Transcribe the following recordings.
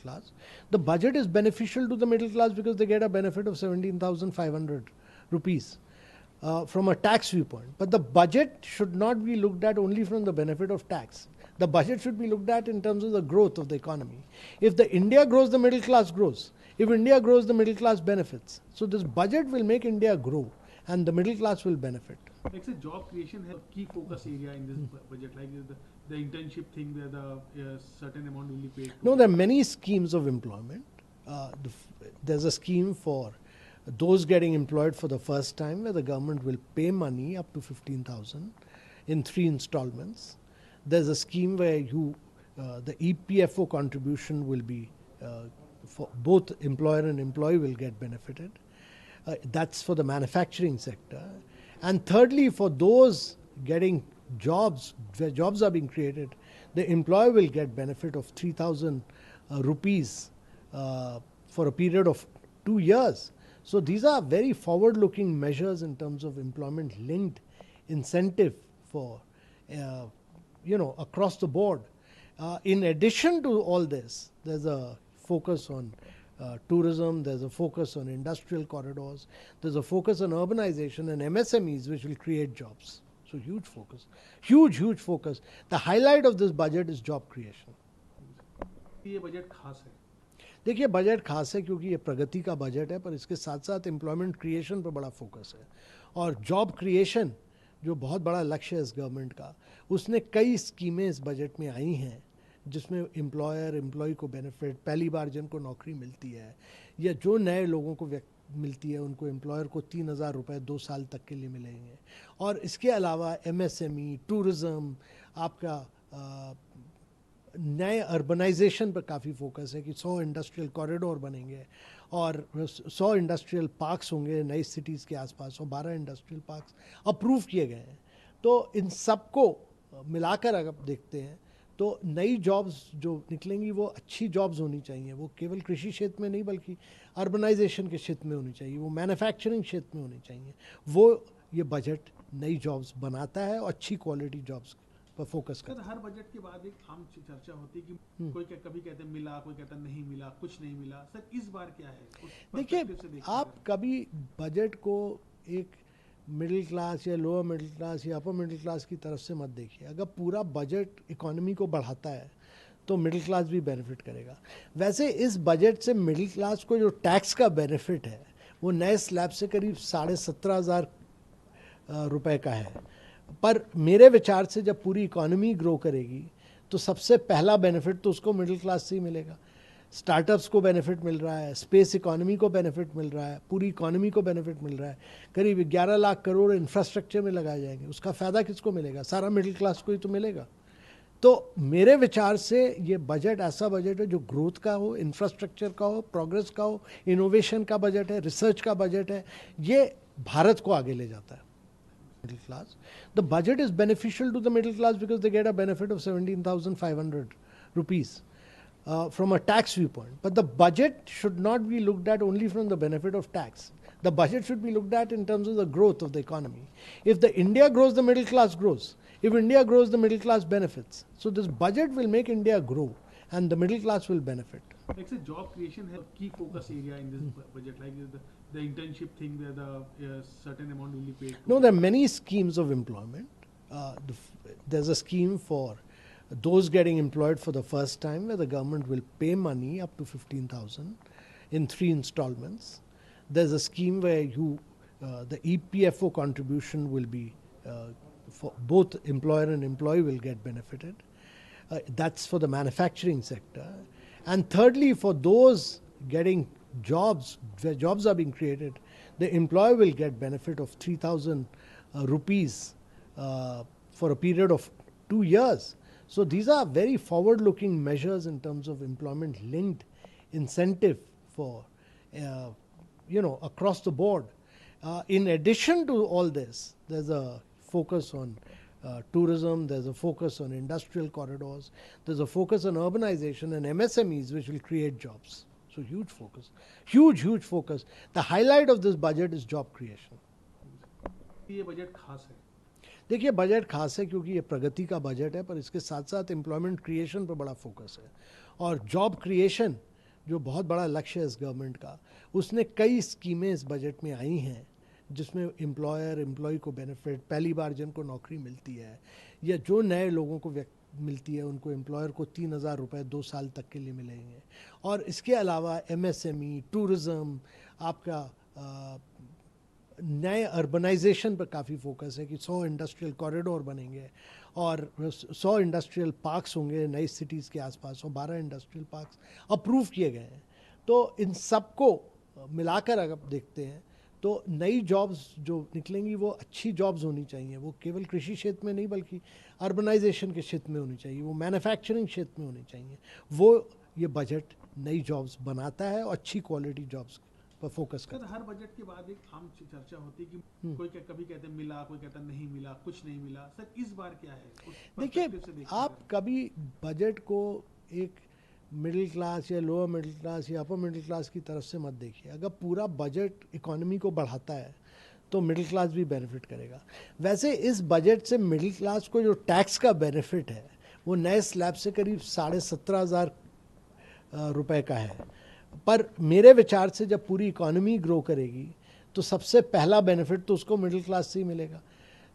class. The budget is beneficial to the middle class because they get a benefit of 17,500 rupees from a tax viewpoint. But the budget should not be looked at only from the benefit of tax. The budget should be looked at in terms of the growth of the economy. If the India grows, the middle class grows. If India grows, the middle class benefits. So this budget will make India grow and the middle class will benefit. Like say job creation has a key focus area in this budget, like the internship thing where the certain amount will be paid. No, there are many schemes of employment. There's a scheme for those getting employed for the first time where the government will pay money up to 15,000 in 3 installments. There's a scheme where the EPFO contribution will be for both employer and employee will get benefited. That's for the manufacturing sector. And thirdly, for those getting jobs, where jobs are being created, the employer will get benefit of 3,000 rupees for a period of 2 years. So these are very forward-looking measures in terms of employment-linked incentive for, across the board. In addition to all this, there's a focus on tourism, there's a focus on industrial corridors, there's a focus on urbanization and MSMEs which will create jobs. So huge focus, huge focus. The highlight of this budget is job creation. ये budget खास है. देखिए budget खास है क्योंकि ये प्रगति का budget है, पर इसके साथ साथ एम्प्लॉयमेंट क्रिएशन पर बड़ा फोकस है और जॉब क्रिएशन जो बहुत बड़ा लक्ष्य है इस गवर्नमेंट का, उसने कई स्कीमें इस बजट में आई हैं जिसमें एम्प्लॉयर एम्प्लॉय को बेनिफिट, पहली बार जिनको नौकरी मिलती है या जो नए लोगों को मिलती है उनको एम्प्लॉयर को 3,000 रुपये 2 साल तक के लिए मिलेंगे. और इसके अलावा MSME, टूरिज़म, आपका नए अर्बनाइजेशन पर काफ़ी फोकस है कि 100 इंडस्ट्रियल कॉरिडोर बनेंगे और 100 इंडस्ट्रियल पार्क्स होंगे नई सिटीज़ के आसपास और 12 इंडस्ट्रियल पार्क्स अप्रूव किए गए हैं. तो इन सबको मिलाकर अगर देखते हैं तो नई जॉब्स जो निकलेंगी वो अच्छी जॉब्स होनी चाहिए. वो केवल कृषि क्षेत्र में नहीं बल्कि अर्बनाइजेशन के क्षेत्र में होनी चाहिए, वो मैन्युफैक्चरिंग क्षेत्र में होनी चाहिए. वो ये बजट नई जॉब्स बनाता है और अच्छी क्वालिटी जॉब्स पर फोकस करता है. हर बजट के बाद एक आम चर्चा होती है कि कोई कभी कहते हैं मिला, कोई कहता नहीं मिला, कुछ नहीं मिला. सर इस बार क्या है? देखिए आप कभी बजट को एक मिडिल क्लास या लोअर मिडिल क्लास या अपर मिडिल क्लास की तरफ से मत देखिए. अगर पूरा बजट इकोनॉमी को बढ़ाता है तो मिडिल क्लास भी बेनिफिट करेगा. वैसे इस बजट से मिडिल क्लास को जो टैक्स का बेनिफिट है वो नए स्लैब से करीब 17,500 रुपए का है. पर मेरे विचार से जब पूरी इकोनॉमी ग्रो करेगी तो सबसे पहला बेनिफिट तो उसको मिडिल क्लास से ही मिलेगा. स्टार्टअप्स को बेनिफिट मिल रहा है, स्पेस इकोनॉमी को बेनिफिट मिल रहा है, पूरी इकोनॉमी को बेनिफिट मिल रहा है. करीब 11 लाख करोड़ इंफ्रास्ट्रक्चर में लगाए जाएंगे. उसका फ़ायदा किसको मिलेगा? सारा मिडिल क्लास को ही तो मिलेगा. तो मेरे विचार से ये बजट ऐसा बजट है जो ग्रोथ का हो, इंफ्रास्ट्रक्चर का हो, प्रोग्रेस का हो, इनोवेशन का बजट है, रिसर्च का बजट है. ये भारत को आगे ले जाता है. Middle class. The budget is beneficial to the middle class because they get a benefit of 17,500 rupees from a tax viewpoint. But the budget should not be looked at only from the benefit of tax. The budget should be looked at in terms of the growth of the economy. If the India grows, the middle class grows. If India grows, the middle class benefits. So this budget will make India grow and the middle class will benefit. Like say job creation has a key focus area in this budget, like the internship thing where the certain amount will be paid. No, there are many schemes of employment. There's a scheme for those getting employed for the first time where the government will pay money up to 15,000 in 3 installments. There's a scheme where the EPFO contribution will be for both employer and employee will get benefited. That's for the manufacturing sector. And thirdly, for those getting jobs, where jobs are being created, the employer will get benefit of 3,000 rupees for a period of 2 years. So these are very forward-looking measures in terms of employment-linked incentive for, across the board. In addition to all this, there's a focus on tourism, there's a focus on industrial corridors, there's a focus on urbanization and MSMEs which will create jobs. So huge focus, huge focus. The highlight of this budget is job creation. ये budget खास है. देखिए budget खास है क्योंकि ये प्रगति का budget है, पर इसके साथ साथ एम्प्लॉयमेंट क्रिएशन पर बड़ा फोकस है और जॉब क्रिएशन जो बहुत बड़ा लक्ष्य है इस गवर्नमेंट का, उसने कई स्कीमें इस बजट में आई हैं जिसमें एम्प्लॉयर एम्प्लॉय को बेनिफिट, पहली बार जिनको नौकरी मिलती है या जो नए लोगों को मिलती है उनको एम्प्लॉयर को 3,000 रुपये 2 साल तक के लिए मिलेंगे। और इसके अलावा एमएसएमई, टूरिज़्म, आपका नए अर्बनाइजेशन पर काफ़ी फोकस है कि 100 इंडस्ट्रियल कॉरिडोर बनेंगे और 100 इंडस्ट्रियल पार्क्स होंगे नई सिटीज़ के आसपास, और 12 इंडस्ट्रियल पार्क्स अप्रूव किए गए हैं। तो इन सबको मिलाकर अगर देखते हैं तो नई जॉब्स जो निकलेंगी वो अच्छी जॉब्स होनी चाहिए, वो केवल कृषि क्षेत्र में नहीं बल्कि अर्बनाइजेशन के क्षेत्र में होनी चाहिए, वो मैन्युफैक्चरिंग क्षेत्र में होनी चाहिए। वो ये बजट नई जॉब्स बनाता है और अच्छी क्वालिटी जॉब्स पर फोकस करता है। हर बजट के बाद एक आम चर्चा होती है कि कोई कभी कहते हैं मिला, कोई कहता नहीं मिला, कुछ नहीं मिला। सर इस बार क्या है? देखिए, आप कभी बजट को एक मिडिल क्लास या लोअर मिडिल क्लास या अपर मिडिल क्लास की तरफ से मत देखिए। अगर पूरा बजट इकोनॉमी को बढ़ाता है तो मिडिल क्लास भी बेनिफिट करेगा। वैसे इस बजट से मिडिल क्लास को जो टैक्स का बेनिफिट है वो नए स्लैब से करीब 17,500 रुपए का है। पर मेरे विचार से जब पूरी इकोनॉमी ग्रो करेगी तो सबसे पहला बेनिफिट तो उसको मिडिल क्लास से ही मिलेगा।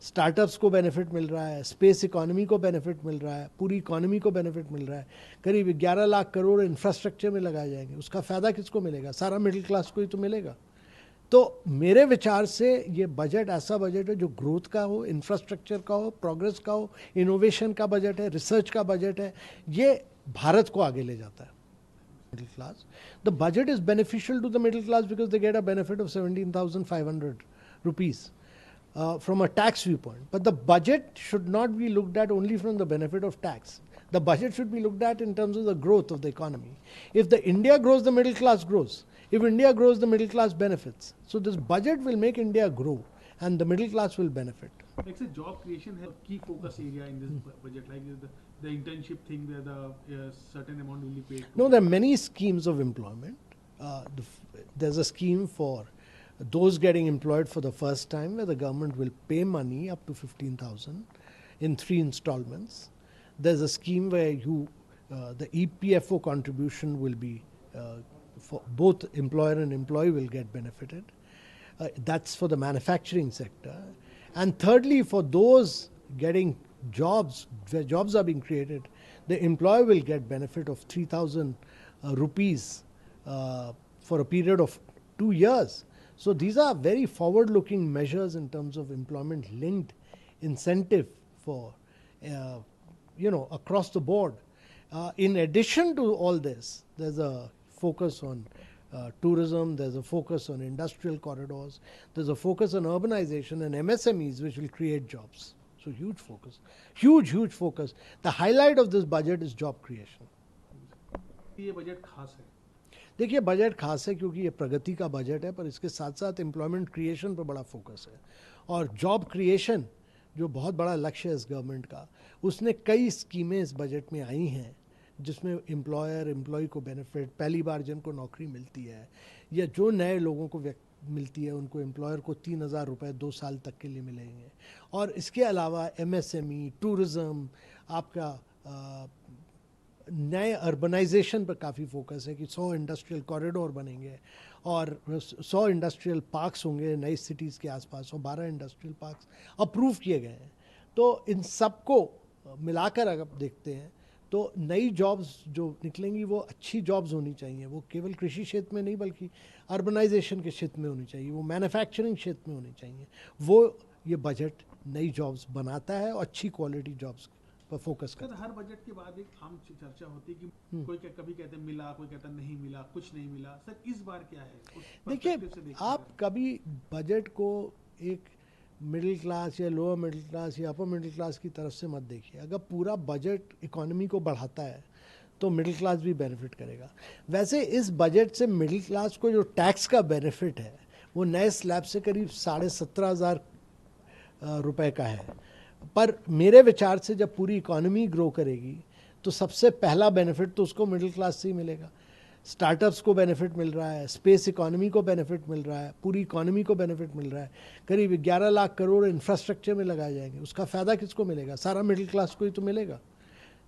स्टार्टअप्स को बेनिफिट मिल रहा है, स्पेस इकोनॉमी को बेनिफिट मिल रहा है, पूरी इकोनॉमी को बेनिफिट मिल रहा है। करीब 11 लाख करोड़ इंफ्रास्ट्रक्चर में लगाए जाएंगे, उसका फ़ायदा किसको मिलेगा? सारा मिडिल क्लास को ही तो मिलेगा। तो मेरे विचार से ये बजट ऐसा बजट है जो ग्रोथ का हो, इंफ्रास्ट्रक्चर का हो, प्रोग्रेस का हो, इनोवेशन का बजट है, रिसर्च का बजट है। ये भारत को आगे ले जाता है। Middle class, the budget is beneficial to the middle class because they get a benefit of 17,500 rupees from a tax viewpoint. But the budget should not be looked at only from the benefit of tax. The budget should be looked at in terms of the growth of the economy. If the India grows, the middle class grows. If India grows, the middle class benefits. So this budget will make India grow and the middle class will benefit. Like say job creation है key focus area in this budget, like the internship thing where the certain amount will be paid. No, there are many schemes of employment. There's a scheme for those getting employed for the first time where the government will pay money up to 15,000 in 3 installments. There's a scheme where the EPFO contribution will be for both employer and employee will get benefited. That's for the manufacturing sector. And thirdly, for those getting jobs, where jobs are being created, the employer will get benefit of 3,000 rupees for a period of 2 years. So these are very forward-looking measures in terms of employment-linked incentive for, across the board. In addition to all this, there's a focus on tourism, there's a focus on industrial corridors, there's a focus on urbanization and MSMEs which will create jobs. So huge focus, huge focus. The highlight of this budget is job creation. ये budget खास है। देखिए, budget खास है क्योंकि ये प्रगति का budget है, पर इसके साथ साथ एम्प्लॉयमेंट क्रिएशन पर बड़ा फोकस है। और जॉब क्रिएशन जो बहुत बड़ा लक्ष्य है इस गवर्नमेंट का, उसने कई स्कीमें इस बजट में आई हैं जिसमें एम्प्लॉयर एम्प्लॉय को बेनिफिट, पहली बार जिनको नौकरी मिलती है या जो नए लोगों को मिलती है उनको एम्प्लॉयर को 3,000 रुपये 2 साल तक के लिए मिलेंगे। और इसके अलावा एमएसएमई, टूरिज़्म, आपका नए अर्बनाइजेशन पर काफ़ी फोकस है कि 100 इंडस्ट्रियल कॉरिडोर बनेंगे और 100 इंडस्ट्रियल पार्क्स होंगे नई सिटीज़ के आसपास, और 12 इंडस्ट्रियल पार्क्स अप्रूव किए गए हैं। तो इन सबको मिलाकर अगर देखते हैं तो नई जॉब्स जो निकलेंगी वो अच्छी जॉब्स होनी चाहिए, वो केवल कृषि क्षेत्र में नहीं बल्कि अर्बनाइजेशन के क्षेत्र में होनी चाहिए, वो मैन्युफैक्चरिंग क्षेत्र में होनी चाहिए। वो ये बजट नई जॉब्स बनाता है और अच्छी क्वालिटी जॉब्स पर फोकस करता है। हर बजट के बाद एक आम चर्चा होती है कि कोई कभी कहते हैं मिला, कोई कहता नहीं मिला, कुछ नहीं मिला। सर इस बार क्या है? देखिए, आप कभी बजट को एक मिडिल क्लास या लोअर मिडिल क्लास या अपर मिडिल क्लास की तरफ से मत देखिए। अगर पूरा बजट इकोनॉमी को बढ़ाता है तो मिडिल क्लास भी बेनिफिट करेगा। वैसे इस बजट से मिडिल क्लास को जो टैक्स का बेनिफिट है वो नए स्लैब से करीब 17,500 रुपए का है। पर मेरे विचार से जब पूरी इकोनॉमी ग्रो करेगी तो सबसे पहला बेनिफिट तो उसको मिडिल क्लास से ही मिलेगा। स्टार्टअप्स को बेनिफिट मिल रहा है, स्पेस इकोनॉमी को बेनिफिट मिल रहा है, पूरी इकोनॉमी को बेनिफिट मिल रहा है। करीब 11 लाख करोड़ इंफ्रास्ट्रक्चर में लगाए जाएंगे, उसका फ़ायदा किसको मिलेगा? सारा मिडिल क्लास को ही तो मिलेगा।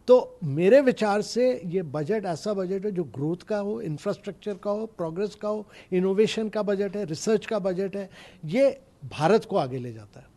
तो मेरे विचार से ये बजट ऐसा बजट है जो ग्रोथ का हो, इंफ्रास्ट्रक्चर का हो, प्रोग्रेस का हो, इनोवेशन का बजट है, रिसर्च का बजट है, ये भारत को आगे ले जाता है।